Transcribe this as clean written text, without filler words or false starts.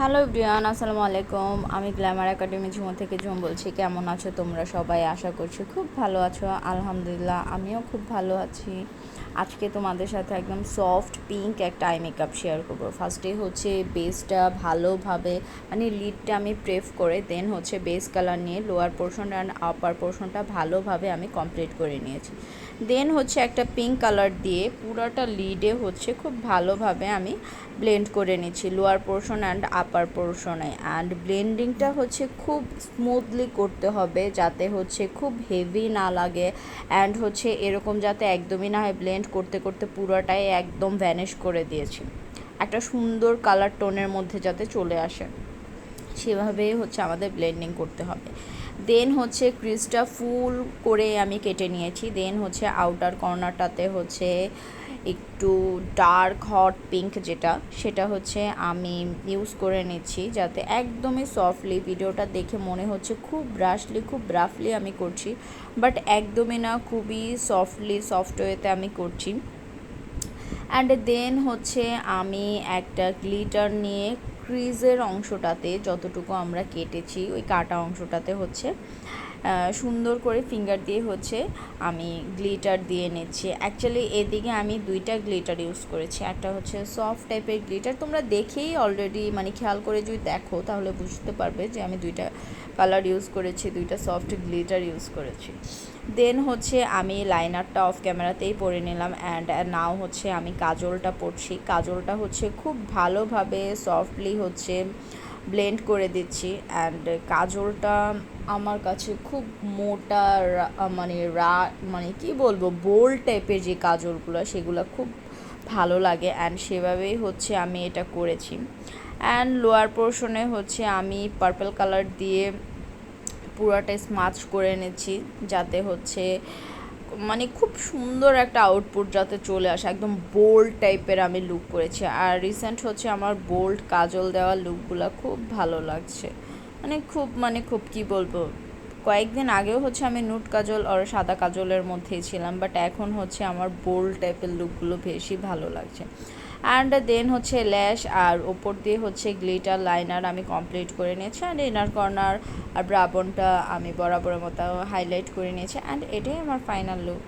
Hello everyone, আসসালামু আলাইকুম। আমি গ্ল্যামার একাডেমি ঝুমো থেকে বলছি। কেমন আছো তোমরা সবাই? আশা করছি খুব ভালো আছো। আলহামদুলিল্লাহ, আমিও খুব ভালো আছি। আজকে তোমাদের সাথে একদম সফট পিঙ্ক একটা আই মেকআপ শেয়ার করবো। ফার্স্টে হচ্ছে বেসটা ভালোভাবে লিডটা আমি প্রেফ করে দেন হচ্ছে বেস কালার নিয়ে লোয়ার পোর্শন অ্যান্ড আপার পোর্শনটা ভালোভাবে আমি কমপ্লিট করে নিয়েছি। দেন হচ্ছে একটা পিঙ্ক কালার দিয়ে পুরোটা লিডে হচ্ছে খুব ভালোভাবে আমি ব্লেন্ড করে নিচ্ছি লোয়ার পোর্শন অ্যান্ড আপার পোর্শনে। অ্যান্ড ব্লেন্ডিংটা হচ্ছে খুব স্মুথলি করতে হবে, যাতে হচ্ছে খুব হেভি না লাগে অ্যান্ড হচ্ছে এরকম যাতে একদমই না হয় ব্লেন্ড করতে করতে পুরোটাই একদম ভ্যানিশ করে দিয়েছি, একটা সুন্দর কালার টোনের মধ্যে যাতে চলে আসে সেভাবেই হচ্ছে আমাদের ব্লেন্ডিং করতে হবে। দেন হচ্ছে ক্রিজটা ফুল করে আমি কেটে নিয়েছি। দেন হচ্ছে আউটার কর্নারটাতে হচ্ছে একটু ডার্ক হট পিঙ্ক সেটা হচ্ছে আমি ইউজ করে নিচ্ছি, যাতে একদমই সফটলি, ভিডিওটা দেখে মনে হচ্ছে খুব খুব রাফলি আমি করছি, বাট একদমই না, খুবই সফট ওয়েতে আমি করছি। অ্যান্ড দেন হচ্ছে আমি একটা গ্লিটার নিয়ে ক্রিজের অংশটাতে যতটুকু আমরা কেটেছি ওই কাটা অংশটাতে হচ্ছে সুন্দর করে ফিঙ্গার দিয়ে হচ্ছে আমি গ্লিটার দিয়ে নিচ্ছি। অ্যাকচুয়ালি এদিকে আমি দুইটা গ্লিটার ইউজ করেছি, একটা হচ্ছে সফট টাইপের গ্লিটার, তোমরা দেখেই অলরেডি খেয়াল করে যদি দেখো তাহলে বুঝতে পারবে যে আমি দুইটা কালার ইউজ করেছি, দুইটা সফট গ্লিটার ইউজ করেছি। দেন হচ্ছে আমি লাইনারটা অফ ক্যামেরাতেই পরে নিলাম। অ্যান্ড নাও হচ্ছে আমি কাজলটা পরছি। কাজলটা হচ্ছে খুব ভালোভাবে সফটলি হচ্ছে ব্লেন্ড করে দিচ্ছি। অ্যান্ড কাজলটা আমার কাছে খুব মোটা কি বলবো, বোল্ড টাইপের যে কাজলগুলো সেগুলো খুব ভালো লাগে। অ্যান্ড সেভাবেই হচ্ছে আমি এটা করেছি। অ্যান্ড লোয়ার পোর্শনে হচ্ছে আমি পার্পল কালার দিয়ে পুরাটা স্মাচ করে নিচ্ছি, যাতে হচ্ছে খুব সুন্দর একটা আউটপুট যাতে চলে আসে, একদম বোল্ড টাইপের আমি লুক করেছি। আর রিসেন্ট হচ্ছে আমার বোল্ড কাজল দেওয়া লুকগুলো খুব ভালো লাগছে, খুব কি বলবো, কয়েকদিন আগেও হচ্ছে আমি নুট কাজল আর সাদা কাজলের মধ্যেই ছিলাম, বাট এখন হচ্ছে আমার বোল্ড টাইপের লুকগুলো বেশি ভালো লাগছে। অ্যান্ড দেন হচ্ছে ল্যাশ আর ওপর দিয়ে হচ্ছে গ্লিটার লাইনার আমি কমপ্লিট করে নিয়েছি। অ্যান্ড ইনার কর্নার আর ব্রাবনটা আমি বরাবরের মতো হাইলাইট করে নিয়েছি। অ্যান্ড এটাই আমার ফাইনাল লুক।